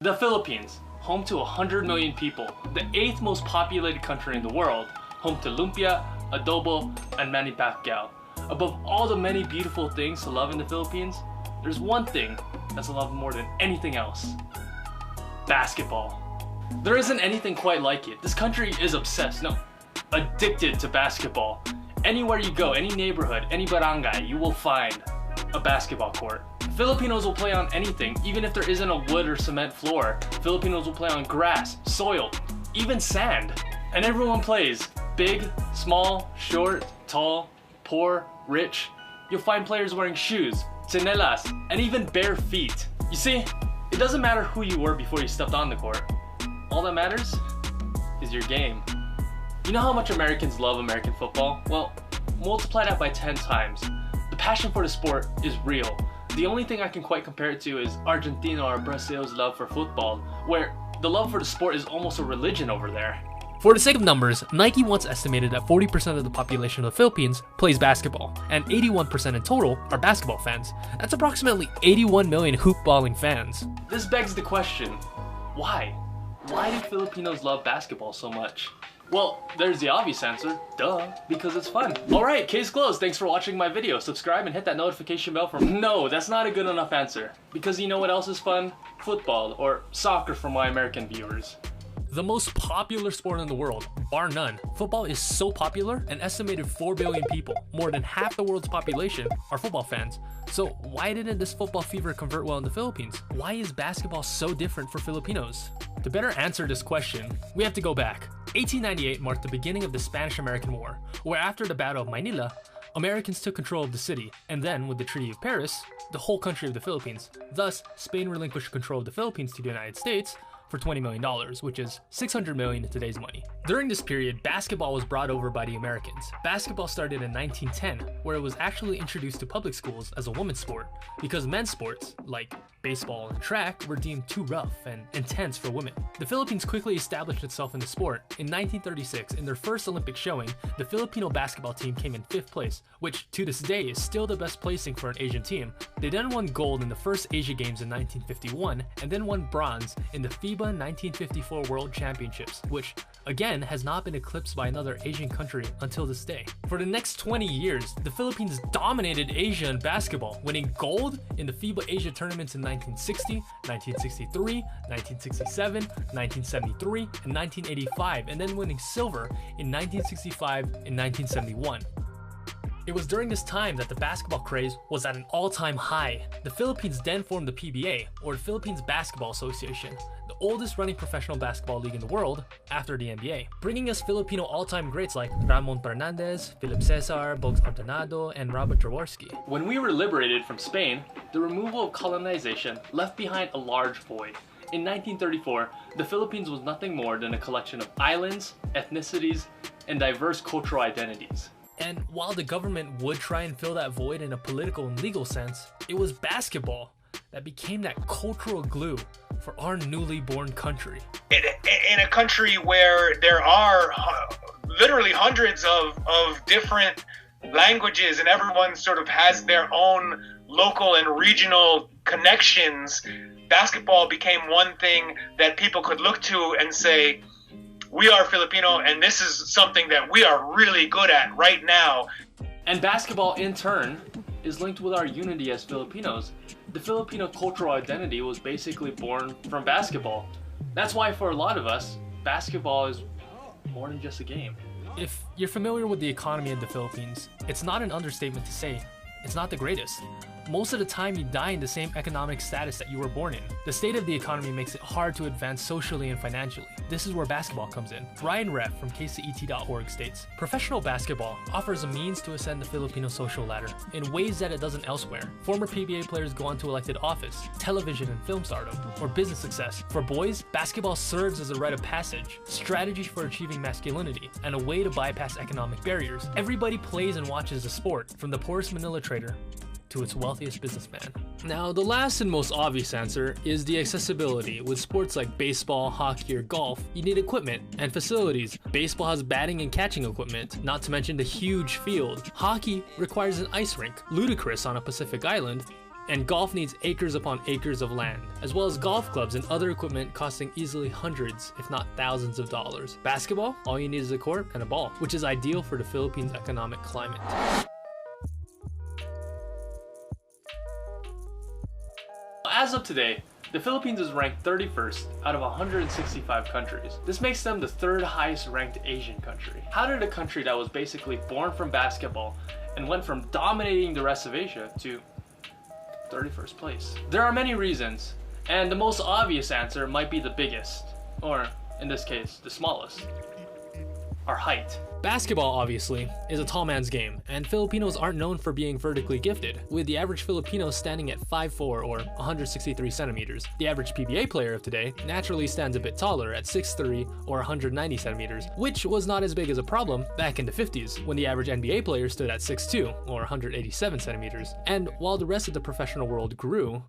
The Philippines, home to 100 million people, the 8th most populated country in the world, home to lumpia, adobo, and Manny Pacquiao. Above all the many beautiful things to love in the Philippines, there's one thing that's loved more than anything else: basketball. There isn't anything quite like it. This country is obsessed, no, addicted to basketball. Anywhere you go, any neighborhood, any barangay, you will find a basketball court. Filipinos will play on anything, even if there isn't a wood or cement floor. Filipinos will play on grass, soil, even sand. And everyone plays. Big, small, short, tall, poor, rich. You'll find players wearing shoes, tsinelas, and even bare feet. You see, it doesn't matter who you were before you stepped on the court. All that matters is your game. You know how much Americans love American football? Well, multiply that by 10 times. The passion for the sport is real. The only thing I can quite compare it to is Argentina or Brazil's love for football, where the love for the sport is almost a religion over there. For the sake of numbers, Nike once estimated that 40% of the population of the Philippines plays basketball, and 81% in total are basketball fans. That's approximately 81 million hoopballing fans. This begs the question, why? Why do Filipinos love basketball so much? Well, there's the obvious answer, duh, because it's fun. Alright, case closed. Thanks for watching my video. Subscribe and hit that notification bell for No, that's not a good enough answer. Because you know what else is fun? Football, or soccer for my American viewers. The most popular sport in the world, bar none. Football is so popular, an estimated 4 billion people, more than half the world's population, are football fans. So why didn't this football fever convert well in the Philippines? Why is basketball so different for Filipinos? To better answer this question, we have to go back. 1898 marked the beginning of the Spanish-American War, where after the Battle of Manila, Americans took control of the city, and then with the Treaty of Paris, the whole country of the Philippines. Thus, Spain relinquished control of the Philippines to the United States for $20 million, which is $600 million in today's money. During this period, basketball was brought over by the Americans. Basketball started in 1910, where it was actually introduced to public schools as a women's sport, because men's sports, like baseball and track, were deemed too rough and intense for women. The Philippines quickly established itself in the sport. In 1936, in their first Olympic showing, the Filipino basketball team came in 5th place, which to this day is still the best placing for an Asian team. They then won gold in the first Asia Games in 1951, and then won bronze in the FIBA 1954 World Championships, which again has not been eclipsed by another Asian country until this day. For the next 20 years, the Philippines dominated Asia in basketball, winning gold in the FIBA Asia tournaments in 1960, 1963, 1967, 1973, and 1985, and then winning silver in 1965 and 1971. It was during this time that the basketball craze was at an all-time high. The Philippines then formed the PBA, or the Philippines Basketball Association, the oldest running professional basketball league in the world after the NBA, bringing us Filipino all-time greats like Ramon Fernandez, Philip Cesar, Bogs Artonado, and Robert Jaworski. When we were liberated from Spain, the removal of colonization left behind a large void. In 1934, the Philippines was nothing more than a collection of islands, ethnicities, and diverse cultural identities. And while the government would try and fill that void in a political and legal sense, it was basketball that became that cultural glue for our newly born country. In a country where there are literally hundreds of different languages and everyone sort of has their own local and regional connections, basketball became one thing that people could look to and say, we are Filipino, and this is something that we are really good at right now. And basketball, in turn, is linked with our unity as Filipinos. The Filipino cultural identity was basically born from basketball. That's why for a lot of us, basketball is more than just a game. If you're familiar with the economy of the Philippines, it's not an understatement to say it's not the greatest. Most of the time you die in the same economic status that you were born in. The state of the economy makes it hard to advance socially and financially. This is where basketball comes in. Ryan Ref from kcet.org states, professional basketball offers a means to ascend the Filipino social ladder in ways that it doesn't elsewhere. Former PBA players go on to elected office, television and film stardom, or business success. For boys, basketball serves as a rite of passage, strategy for achieving masculinity, and a way to bypass economic barriers. Everybody plays and watches the sport, from the poorest Manila trader to its wealthiest businessman. Now, the last and most obvious answer is the accessibility. With sports like baseball, hockey, or golf, you need equipment and facilities. Baseball has batting and catching equipment, not to mention the huge field. Hockey requires an ice rink, ludicrous on a Pacific island, And golf needs acres upon acres of land, as well as golf clubs and other equipment costing easily hundreds, if not thousands of dollars. Basketball, all you need is a court and a ball, which is ideal for the Philippines' economic climate. As of today, the Philippines is ranked 31st out of 165 countries. This makes them the third highest ranked Asian country. How did a country that was basically born from basketball and went from dominating the rest of Asia to 31st place? There are many reasons, and the most obvious answer might be the biggest, or in this case, the smallest. Our height. Basketball, obviously, is a tall man's game, and Filipinos aren't known for being vertically gifted, with the average Filipino standing at 5'4" or 163 centimeters. The average PBA player of today naturally stands a bit taller at 6'3" or 190 centimeters, which was not as big as a problem back in the 50s, when the average NBA player stood at 6'2" or 187 centimeters. And while the rest of the professional world grew,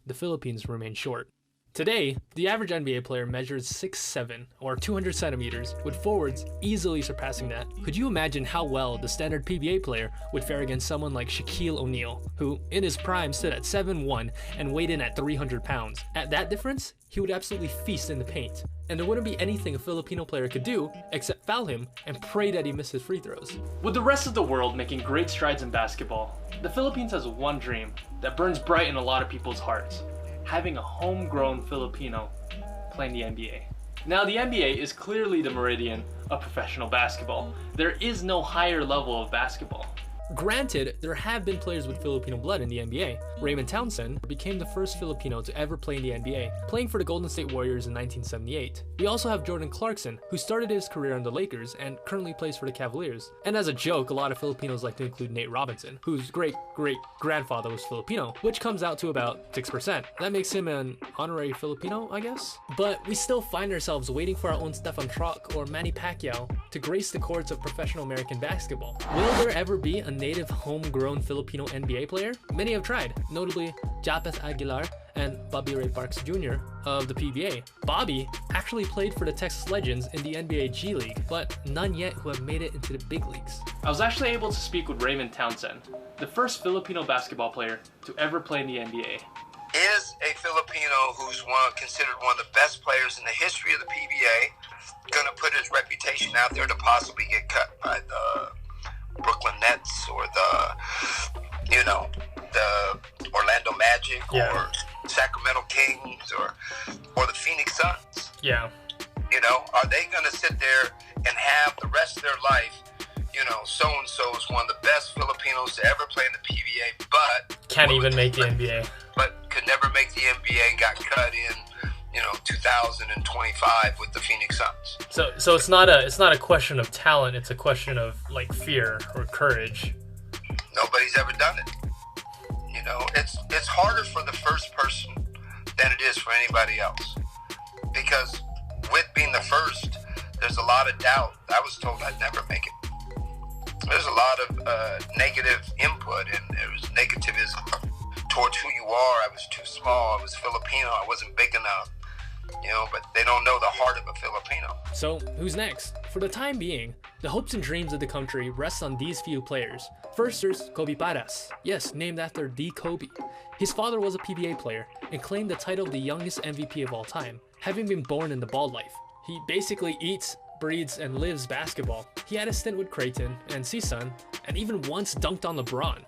the Philippines remained short. Today, the average NBA player measures 6'7" or 200 centimeters, with forwards easily surpassing that. Could you imagine how well the standard PBA player would fare against someone like Shaquille O'Neal, who in his prime stood at 7'1" and weighed in at 300 pounds? At that difference, he would absolutely feast in the paint, and there wouldn't be anything a Filipino player could do except foul him and pray that he misses free throws. With the rest of the world making great strides in basketball, the Philippines has one dream that burns bright in a lot of people's hearts: having a homegrown Filipino playing the NBA. Now, the NBA is clearly the meridian of professional basketball. There is no higher level of basketball. Granted, there have been players with Filipino blood in the NBA. Raymond Townsend became the first Filipino to ever play in the NBA, playing for the Golden State Warriors in 1978. We also have Jordan Clarkson, who started his career on the Lakers and currently plays for the Cavaliers. And as a joke, a lot of Filipinos like to include Nate Robinson, whose great-great-grandfather was Filipino, which comes out to about 6%. That makes him an honorary Filipino, I guess? But we still find ourselves waiting for our own Stefan Troc or Manny Pacquiao to grace the courts of professional American basketball. Will there ever be a native homegrown Filipino NBA player? Many have tried, notably Japeth Aguilar and Bobby Ray Parks Jr. of the PBA. Bobby actually played for the Texas Legends in the NBA G League, but none yet who have made it into the big leagues. I was actually able to speak with Raymond Townsend, the first Filipino basketball player to ever play in the NBA. Is a Filipino who's considered one of the best players in the history of the PBA, going to put his reputation out there to possibly get cut by the Brooklyn Nets or the Orlando Magic or Sacramento Kings or the Phoenix Suns? Yeah. Are they going to sit there and have the rest of their life, so-and-so is one of the best Filipinos to ever play in the PBA, but Can't even make the NBA. But could never make the NBA and got cut in 2025 with the Phoenix Suns. So it's not a question of talent, it's a question of like fear or courage. Nobody's ever done it. It's harder for the first person than it is for anybody else. Because with being the first, there's a lot of doubt. I was told I'd never make it. There's a lot of negative input, and there was negativism towards who you are. I was too small, I was Filipino, I wasn't big enough. But they don't know the heart of a Filipino. So, who's next? For the time being, the hopes and dreams of the country rest on these few players. First, there's Kobe Paras. Yes, named after the Kobe. His father was a PBA player and claimed the title of the youngest MVP of all time, having been born in the ball life. He basically eats, breathes, and lives basketball. He had a stint with Creighton and CSUN, and even once dunked on LeBron.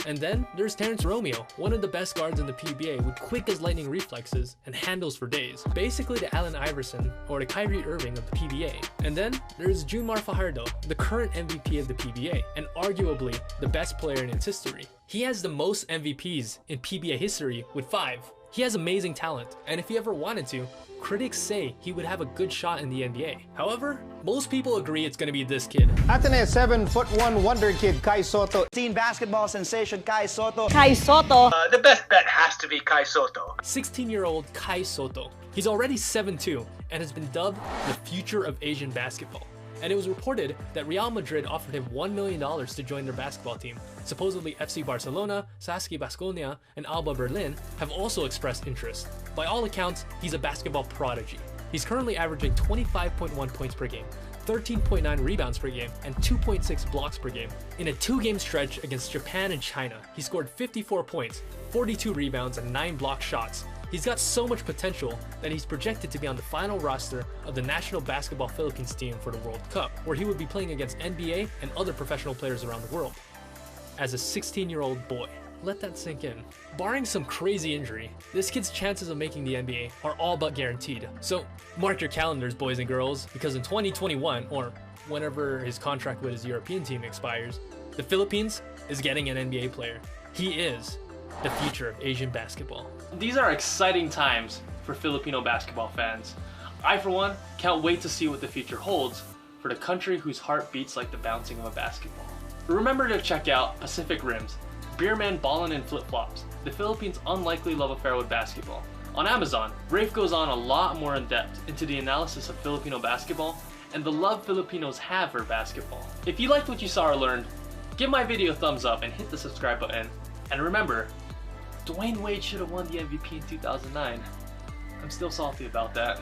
And then there's Terrence Romeo, one of the best guards in the PBA with quick as lightning reflexes and handles for days. Basically the Allen Iverson or the Kyrie Irving of the PBA. And then there's Junmar Fajardo, the current MVP of the PBA and arguably the best player in its history. He has the most MVPs in PBA history with 5. He has amazing talent, and if he ever wanted to, critics say he would have a good shot in the NBA. However, most people agree it's gonna be this kid. Ateneo 7'1" wonder kid Kai Sotto. Teen basketball sensation Kai Sotto. Kai Sotto. The best bet has to be Kai Sotto. 16-year-old Kai Sotto. He's already 7'2" and has been dubbed the future of Asian basketball. And it was reported that Real Madrid offered him $1 million to join their basketball team. Supposedly FC Barcelona, Saski Baskonia, and Alba Berlin have also expressed interest. By all accounts, he's a basketball prodigy. He's currently averaging 25.1 points per game, 13.9 rebounds per game, and 2.6 blocks per game. In a 2-game stretch against Japan and China, he scored 54 points, 42 rebounds, and 9 block shots. He's got so much potential that he's projected to be on the final roster of the National Basketball Philippines team for the World Cup, where he would be playing against NBA and other professional players around the world. As a 16-year-old boy. Let that sink in. Barring some crazy injury, this kid's chances of making the NBA are all but guaranteed. So mark your calendars, boys and girls, because in 2021, or whenever his contract with his European team expires, the Philippines is getting an NBA player. He is the future of Asian basketball. These are exciting times for Filipino basketball fans. I, for one, can't wait to see what the future holds for the country whose heart beats like the bouncing of a basketball. Remember to check out Pacific Rims, Beer Man Ballin' in Flip-Flops, the Philippines' unlikely love affair with basketball. On Amazon, Rafe goes on a lot more in depth into the analysis of Filipino basketball and the love Filipinos have for basketball. If you liked what you saw or learned, give my video a thumbs up and hit the subscribe button. And remember, Dwayne Wade should have won the MVP in 2009. I'm still salty about that.